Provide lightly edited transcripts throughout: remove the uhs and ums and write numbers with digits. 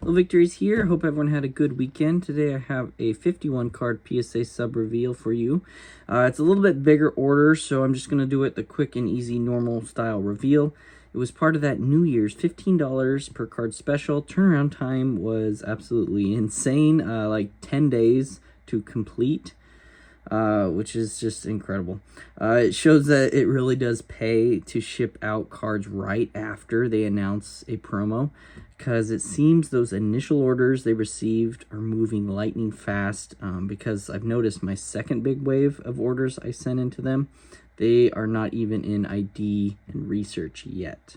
Little victories here. Hope everyone had a good weekend. Today I have a 51 card PSA sub reveal for you. It's a little bit bigger order, so I'm just going to do it the quick and easy normal style reveal. It was part of that New Year's $15 per card special. Turnaround time was absolutely insane, like 10 days to complete. Which is just incredible. It shows that it really does pay to ship out cards right after they announce a promo, because it seems those initial orders they received are moving lightning fast, because I've noticed my second big wave of orders I sent into them, they are not even in ID and research yet.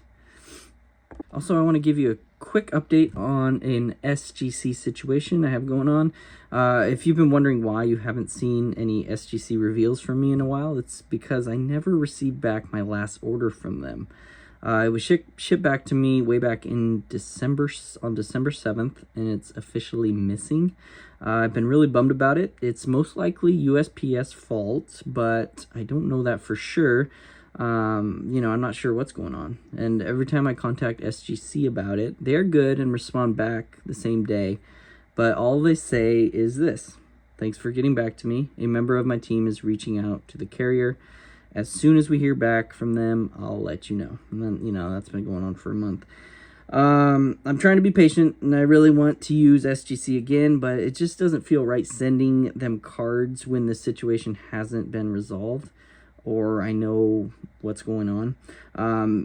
Also, I want to give you a quick update on an SGC situation I have going on. If you've been wondering why you haven't seen any SGC reveals from me in a while, it's because I never received back my last order from them. It was shipped back to me way back in December, on December 7th, and it's officially missing. I've been really bummed about it. It's most likely USPS fault, but I don't know that for sure. I'm not sure what's going on. And every time I contact SGC about it, they're good and respond back the same day. But all they say is this: thanks for getting back to me. A member of my team is reaching out to the carrier. As soon as we hear back from them, I'll let you know. And then, that's been going on for a month. I'm trying to be patient, and I really want to use SGC again, but it just doesn't feel right sending them cards when the situation hasn't been resolved, or I know what's going on.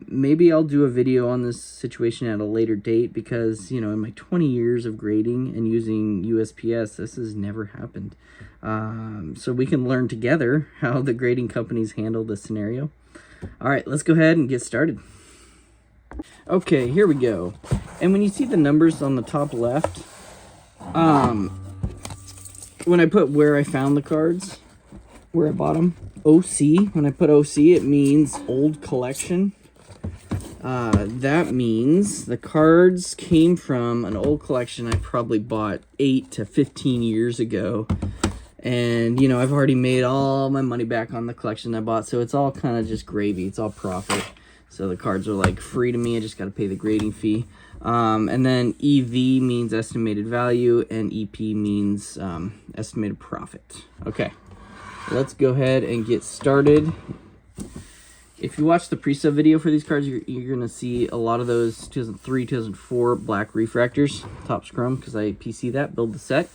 Maybe I'll do a video on this situation at a later date, because, in my 20 years of grading and using USPS, this has never happened. So we can learn together how the grading companies handle this scenario. All right, let's go ahead and get started. Okay, here we go. And when you see the numbers on the top left, when I put where I found the cards, where I bought them, OC, when I put OC, it means old collection. That means the cards came from an old collection I probably bought 8 to 15 years ago. And, I've already made all my money back on the collection I bought, so it's all kind of just gravy. It's all profit. So the cards are like free to me. I just got to pay the grading fee. And then EV means estimated value, and EP means estimated profit. Okay. Let's go ahead and get started. If you watch the pre-sub video for these cards, you're going to see a lot of those 2003, 2004 black refractors, top scrum, because I PC that, build the set.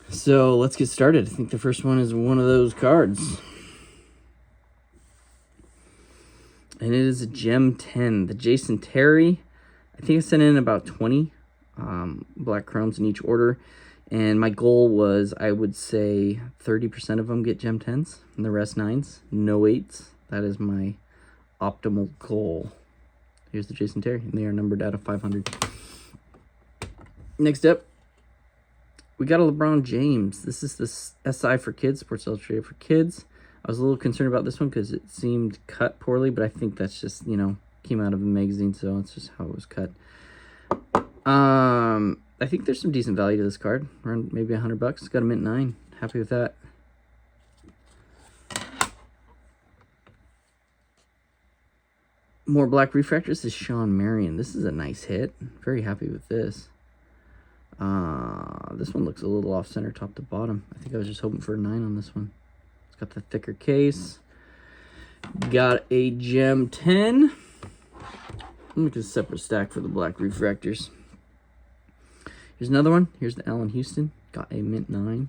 So let's get started. I think the first one is one of those cards. And it is a Gem 10, the Jason Terry. I think I sent in about 20 black chromes in each order. And my goal was, I would say 30% of them get Gem 10s and the rest 9s, no 8s. That is my optimal goal. Here's the Jason Terry, and they are numbered out of 500. Next up, we got a LeBron James. This is the SI for Kids, Sports Illustrated for Kids. I was a little concerned about this one because it seemed cut poorly, but I think that's just, came out of a magazine, so it's just how it was cut. I think there's some decent value to this card, around maybe $100. It's got a mint 9. Happy with that. More black refractors. This is Sean Marion. This is a nice hit. Very happy with this. This one looks a little off center, top to bottom. I think I was just hoping for a 9 on this one. It's got the thicker case. Got a Gem 10. I'll make a separate stack for the black refractors. Here's another one. Here's the Allen Houston. Got a mint 9.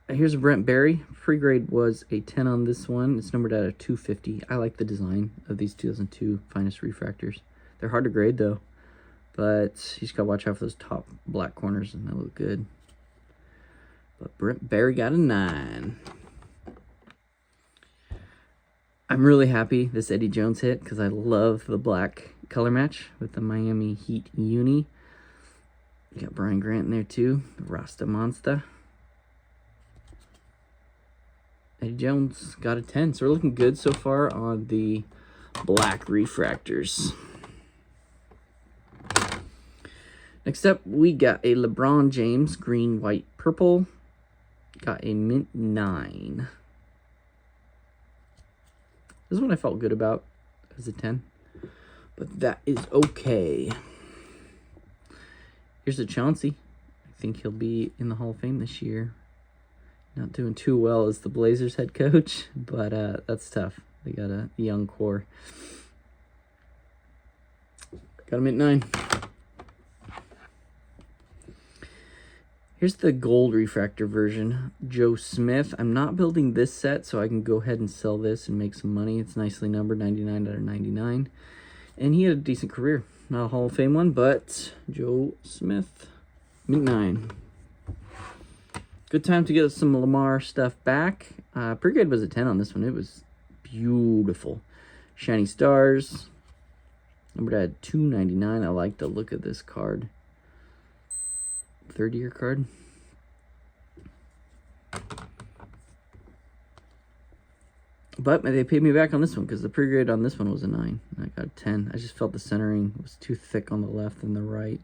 Here's a Brent Berry. Pre-grade was a 10 on this one. It's numbered out of 250. I like the design of these 2002 finest refractors. They're hard to grade though, but you just gotta watch out for those top black corners, and they look good. But Brent Berry got a 9. I'm really happy this Eddie Jones hit, because I love the black color match with the Miami Heat uni. You got Brian Grant in there too, the Rasta Monster. Eddie Jones got a 10, so we're looking good so far on the black refractors. Next up, we got a LeBron James green, white, purple. Got a mint 9. This one I felt good about. as a 10. But that is okay. Here's a Chauncey. I think he'll be in the Hall of Fame this year. Not doing too well as the Blazers head coach, but that's tough. They got a young core. Got him at 9. Here's the gold refractor version. Joe Smith. I'm not building this set, so I can go ahead and sell this and make some money. It's nicely numbered, 99 out of 99. And he had a decent career. Not a Hall of Fame one, but Joe Smith, mint 9. Good time to get some Lamar stuff back. Pretty good was a 10 on this one. It was beautiful. Shiny Stars. Numbered at 299. I like the look of this card. Third-year card. But they paid me back on this one because the pre-grade on this one was a 9. I got a 10. I just felt the centering was too thick on the left and the right.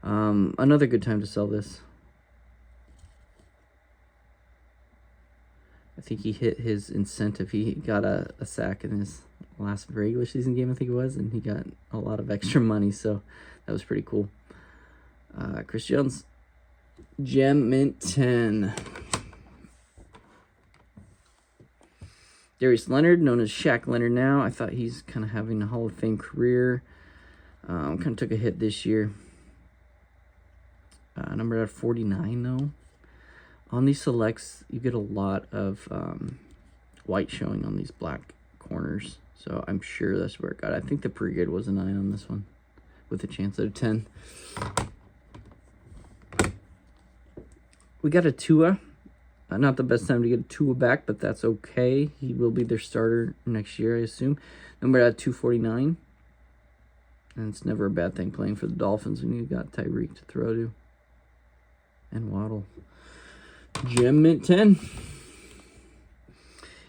Another good time to sell this. I think he hit his incentive. He got a sack in his last regular season game, I think it was, and he got a lot of extra money, so that was pretty cool. Chris Jones, Gem Mint 10. Darius Leonard, known as Shaq Leonard now. I thought he's kind of having a Hall of Fame career. Kind of took a hit this year. Numbered at 49, though. On these selects, you get a lot of white showing on these black corners. So I'm sure that's where it got. I think the pre-grade was a 9 on this one, with a chance at a 10. We got a Tua. Not the best time to get a Tua back, but that's okay. He will be their starter next year, I assume. Number at 249. And it's never a bad thing playing for the Dolphins when you got Tyreek to throw to. And Waddle. Gem Mint 10.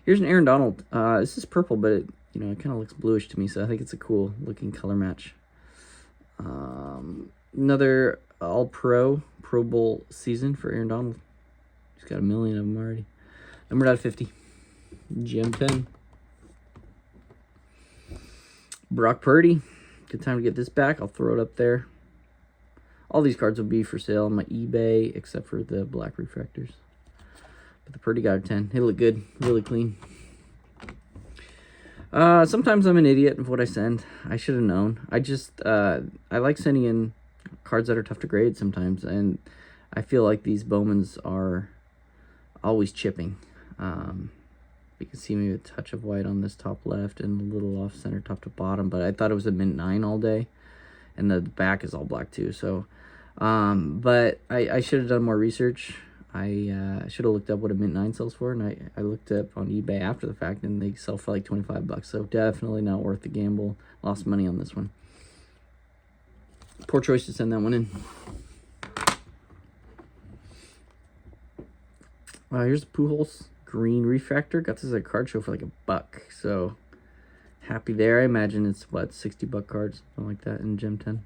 Here's an Aaron Donald. This is purple, but it kind of looks bluish to me, so I think it's a cool looking color match. Another All-Pro, Pro Bowl season for Aaron Donald. He's got 1 million of them already. Numbered out of 50. Gem 10. Brock Purdy. Good time to get this back. I'll throw it up there. All these cards will be for sale on my eBay, except for the black refractors. But the Purdy got a 10. He looked good. Really clean. Sometimes I'm an idiot of what I send. I should have known. I like sending in cards that are tough to grade sometimes, and I feel like these Bowmans are always chipping. You can see maybe a touch of white on this top left and a little off center top to bottom, but I thought it was a mint 9 all day, and the back is all black too. So, but I should have done more research. I should have looked up what a mint 9 sells for, and I looked up on eBay after the fact, and they sell for like $25. So definitely not worth the gamble. Lost money on this one. Poor choice to send that one in. Here's the Pujols green refractor. Got this at a card show for like $1. So happy there. I imagine it's what, $60 cards, something like that in Gem 10.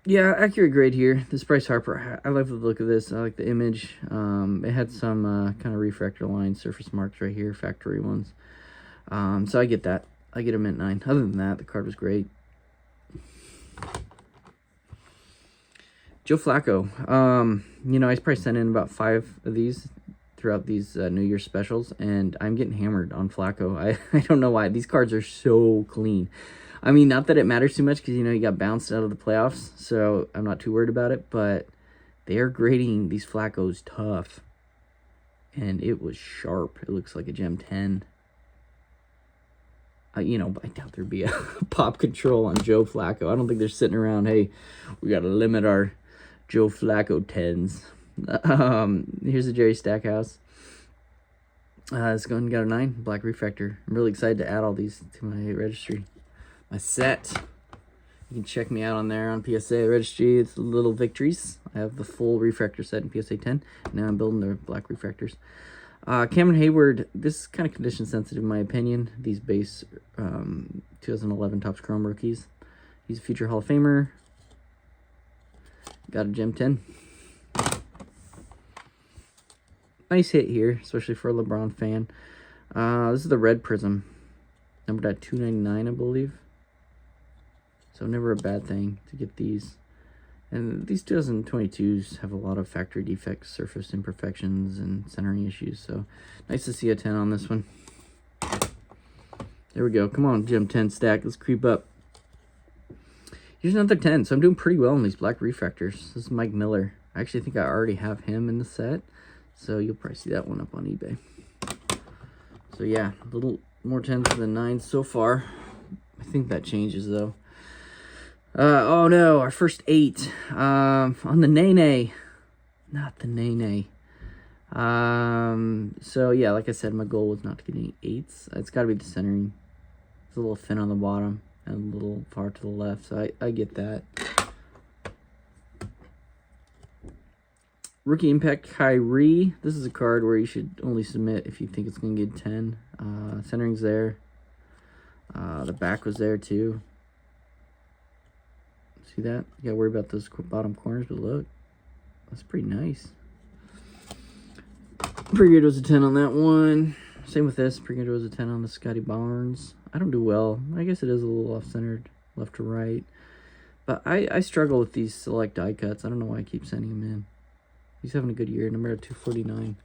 Yeah, accurate grade here. This Bryce Harper, I love the look of this. I like the image. It had some kind of refractor lines, surface marks right here, factory ones. So I get that. I get a mint 9. Other than that, the card was great. Joe Flacco. I probably sent in about 5 of these throughout these New Year's specials, and I'm getting hammered on Flacco. I don't know why. These cards are so clean. I mean, not that it matters too much because, he got bounced out of the playoffs, so I'm not too worried about it, but they are grading these Flaccos tough, and it was sharp. It looks like a Gem 10. I doubt there'd be a pop control on Joe Flacco. I don't think they're sitting around, hey, we got to limit our Joe Flacco 10s. Here's the Jerry Stackhouse. This one got a 9, black refractor. I'm really excited to add all these to my registry. My set. You can check me out on there on PSA registry. It's Little Victories. I have the full refractor set in PSA 10. Now I'm building the black refractors. Cameron Hayward, this is kind of condition sensitive in my opinion. These base 2011 Topps Chrome rookies. He's a future Hall of Famer. Got a Gem 10. nice hit here, especially for a LeBron fan. This is the red prism, numbered at 299, I believe. So never a bad thing to get these. And these 2022s have a lot of factory defects, surface imperfections, and centering issues. So nice to see a 10 on this one. There we go. Come on, Gem 10 stack. Let's creep up. Here's another 10. So I'm doing pretty well in these black refractors. This is Mike Miller. I actually think I already have him in the set. So you'll probably see that one up on eBay. So yeah, a little more 10s than 9s so far. I think that changes though. Oh no, our first 8 on the Nene. Not the Nene. So yeah, like I said, my goal was not to get any 8s. It's got to be the centering. It's a little thin on the bottom and a little far to the left, so I get that. Rookie Impact Kyrie. This is a card where you should only submit if you think it's going to get 10. Centering's there. The back was there too. See that? You gotta worry about those bottom corners, but look, that's pretty nice. Pretty good was a 10 on that one. Same with this. Pretty good was a 10 on the Scotty Barnes. I don't do well. I guess it is a little off-centered, left to right. But I struggle with these select die cuts. I don't know why I keep sending them in. He's having a good year. Number 249.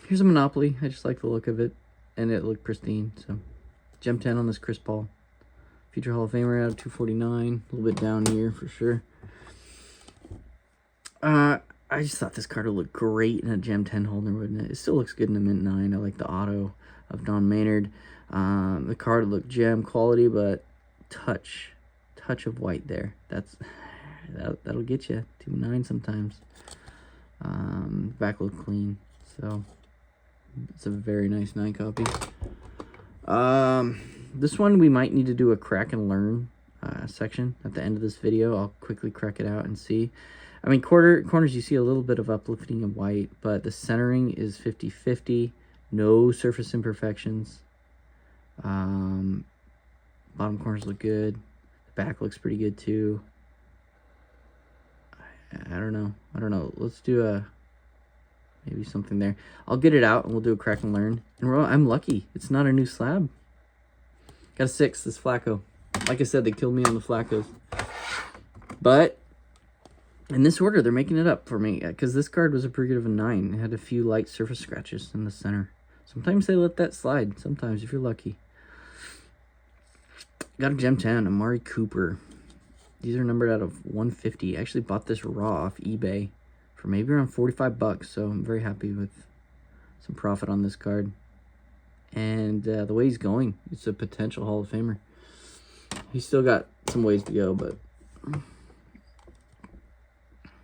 Here's a Monopoly. I just like the look of it. And it looked pristine. So, Gem 10 on this Chris Paul. Future Hall of Famer out of 249. A little bit down here for sure. I just thought this card would look great in a Gem 10 holder, wouldn't it? It still looks good in a Mint 9. I like the auto of Don Maynard. The card looked gem quality, but touch of white there. That'll get you 2-9 sometimes. Back look clean, so it's a very nice 9 copy. This one we might need to do a crack and learn section at the end of this video. I'll quickly crack it out and see. I mean, corners you see a little bit of uplifting of white, but the centering is 50-50. No surface imperfections. Bottom corners look good. The back looks pretty good too. I don't know. Let's do maybe something there. I'll get it out and we'll do a crack and learn. And I'm lucky. It's not a new slab. Got a 6, this Flacco. Like I said, they killed me on the Flaccos. But in this order, they're making it up for me. Because this card was a pretty good of a 9. It had a few light surface scratches in the center. Sometimes they let that slide. Sometimes, if you're lucky. Got a Gem 10, Amari Cooper. These are numbered out of 150. I actually bought this raw off eBay for maybe around 45 bucks. So I'm very happy with some profit on this card. And the way he's going, it's a potential Hall of Famer. He's still got some ways to go, but...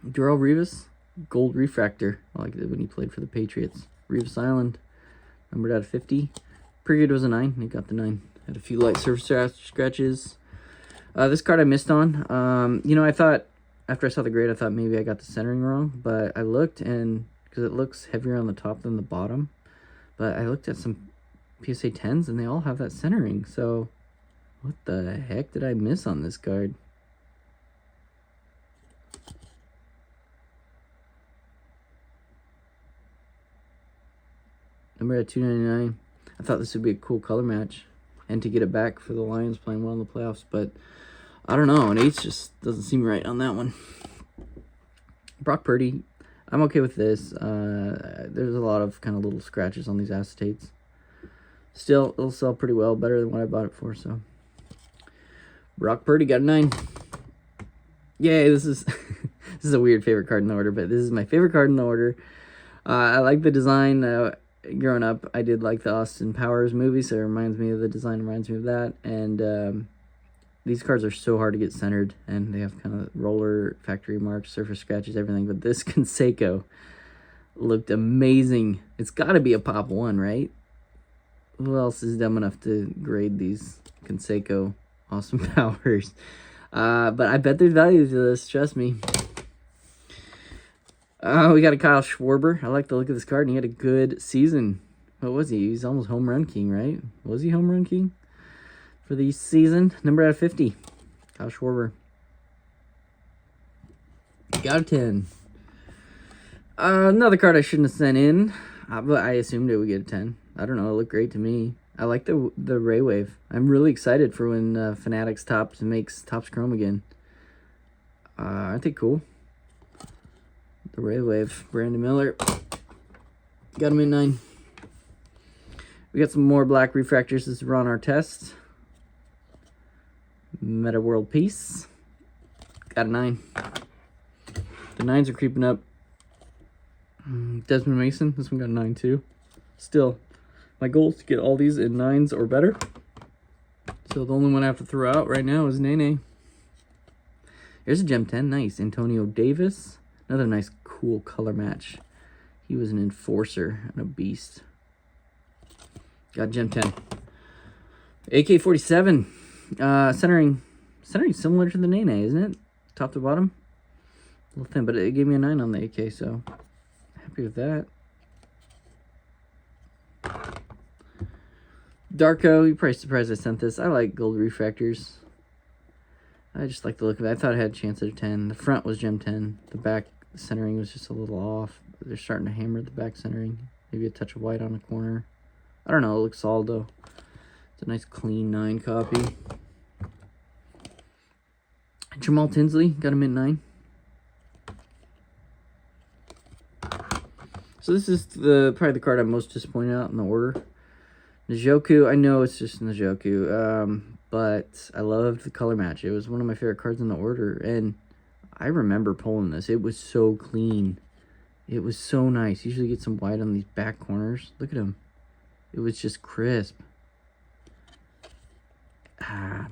Darrelle Revis, gold refractor. I liked it when he played for the Patriots. Revis Island, numbered out of 50. Pretty good was a 9. He got the 9. Had a few light surface scratches. This card I missed on. You know, I thought, after I saw the grade, I thought maybe I got the centering wrong. But I looked, and because it looks heavier on the top than the bottom. But I looked at some PSA 10s, and they all have that centering. So, what the heck did I miss on this card? Number at 299. I thought this would be a cool color match. And to get it back for the Lions playing well in the playoffs. But, I don't know. An 8 just doesn't seem right on that one. Brock Purdy. I'm okay with this. There's a lot of kind of little scratches on these acetates. Still, it'll sell pretty well. Better than what I bought it for, so. Brock Purdy got a 9. Yay, this is this is a weird favorite card in the order, but this is my favorite card in the order. I like the design. Growing up, I did like the Austin Powers movie, so it reminds me of the design, reminds me of that. And these cards are so hard to get centered, and they have kind of roller factory marks, surface scratches, everything. But this Canseco looked amazing. It's got to be a pop 1, right? Who else is dumb enough to grade these Canseco Austin Powers? But I bet there's value to this, trust me. We got a Kyle Schwarber. I like the look of this card, and he had a good season. What was he? He's almost home run king, right? Was he home run king for the season? Number out of 50. Kyle Schwarber. Got a 10. Another card I shouldn't have sent in, but I assumed it would get a 10. I don't know, it looked great to me. I like the Ray Wave. I'm really excited for when Fanatics Topps makes Topps Chrome again. Aren't they cool? The Ray Wave, Brandon Miller. Got him in 9. We got some more black refractors. This is Ron Artest. Meta World Peace. Got a 9. The 9s are creeping up. Desmond Mason. This one got a 9 too. Still, my goal is to get all these in 9s or better. So the only one I have to throw out right now is Nene. Here's a Gem 10. Nice. Antonio Davis. Another nice, cool color match. He was an enforcer and a beast. Got Gem 10. AK-47. Centering similar to the Nene, isn't it? Top to bottom. A little thin, but it gave me a 9 on the AK, so happy with that. Darko, you're probably surprised I sent this. I like gold refractors. I just like the look of it. I thought it had a chance at a 10. The front was Gem 10. The back centering was just a little off. They're starting to hammer the back centering. Maybe a touch of white on the corner. I don't know. It looks solid, though. It's a nice, clean 9 copy. Jamal Tinsley, got him in 9. So this is probably the card I'm most disappointed out in the order. Njoku, I know it's just Njoku, but I loved the color match. It was one of my favorite cards in the order, and I remember pulling this. It was so clean. It was so nice. Usually get some white on these back corners. Look at him. It was just crisp.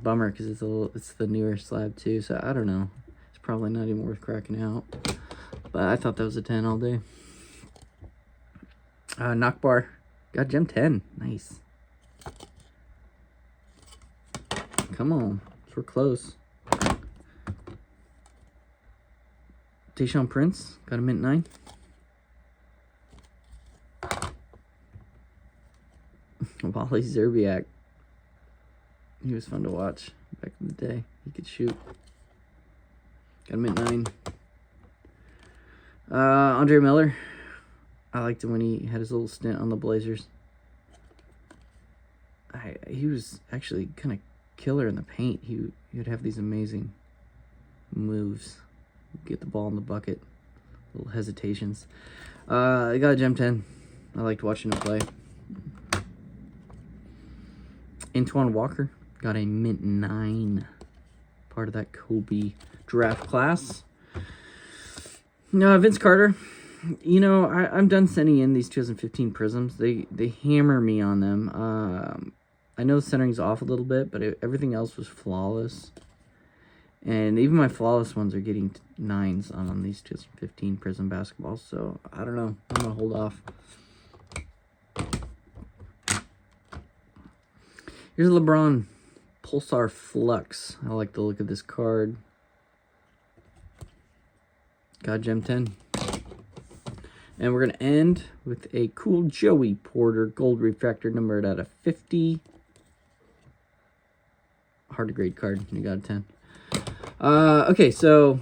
Bummer, because it's the newer slab too, so I don't know. It's probably not even worth cracking out. But I thought that was a 10 all day. Knockbar. Got Gem 10. Nice. Come on. We're close. Tayshaun Prince. Got him in 9. Wally Zerbiak. He was fun to watch back in the day. He could shoot. Got him at 9. Andre Miller. I liked him when he had his little stint on the Blazers. He was actually kind of killer in the paint. He would have these amazing moves. Get the ball in the bucket. Little hesitations. I got a Gem 10. I liked watching him play. Antoine Walker. Got a mint 9. Part of that Kobe draft class. Vince Carter. You know, I'm done sending in these 2015 Prisms. They hammer me on them. I know the centering's off a little bit, but everything else was flawless. And even my flawless ones are getting 9s on these 2015 Prism basketballs. So, I don't know. I'm going to hold off. Here's a LeBron Pulsar Flux. I like the look of this card. Got Gem 10. And we're going to end with a cool Joey Porter gold refractor numbered out of 50. Hard to grade card. You got a 10. Okay, so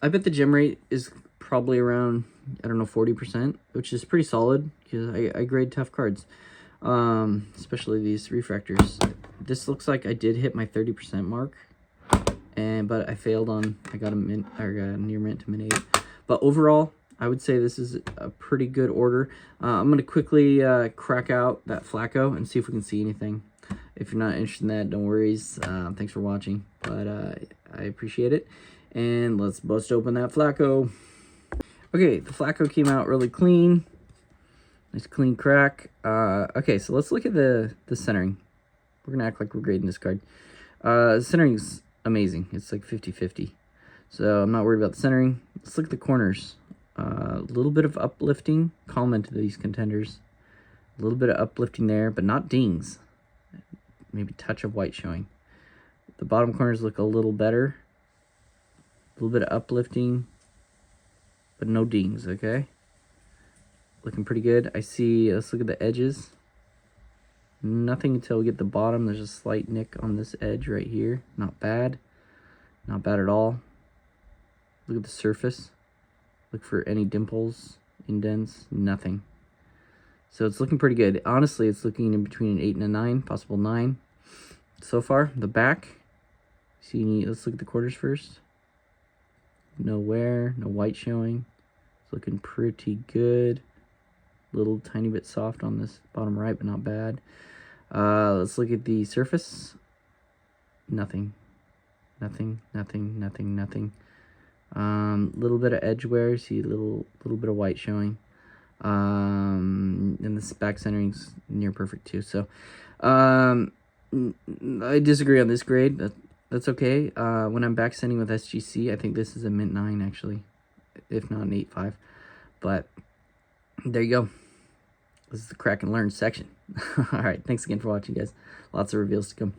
I bet the gem rate is probably around, I don't know, 40%, which is pretty solid because I grade tough cards, especially these refractors. This looks like I did hit my 30% mark, but I failed on, I got a mint, or near mint to mint 8. But overall, I would say this is a pretty good order. I'm going to quickly crack out that Flacco and see if we can see anything. If you're not interested in that, don't worry. Thanks for watching, but I appreciate it. And let's bust open that Flacco. Okay, the Flacco came out really clean. Nice clean crack. Okay, so let's look at the centering. We're going to act like we're grading this card. Centering's amazing. It's like 50-50. So I'm not worried about the centering. Let's look at the corners. A little bit of uplifting. Common to these contenders. A little bit of uplifting there, but not dings. Maybe touch of white showing. The bottom corners look a little better. A little bit of uplifting, but no dings, okay? Looking pretty good. I see, let's look at the edges. Nothing until we get the bottom. There's a slight nick on this edge right here. Not bad. Not bad at all. Look at the surface. Look for any dimples indents, nothing. So it's looking pretty good. Honestly, it's looking in between an 8 and a 9, possible 9 so far. The back, see, let's look at the quarters first. No wear, no white showing. It's looking pretty good. Little tiny bit soft on this bottom right, but not bad. Let's look at the surface. Nothing. Nothing, nothing, nothing, nothing. Little bit of edge wear. See, little bit of white showing. And this back centering's near perfect too. So, I disagree on this grade. That's okay. When I'm back sending with SGC, I think this is a mint 9 actually, if not an 8.5. But there you go. This is the crack and learn section. All right, thanks again for watching, guys. Lots of reveals to come.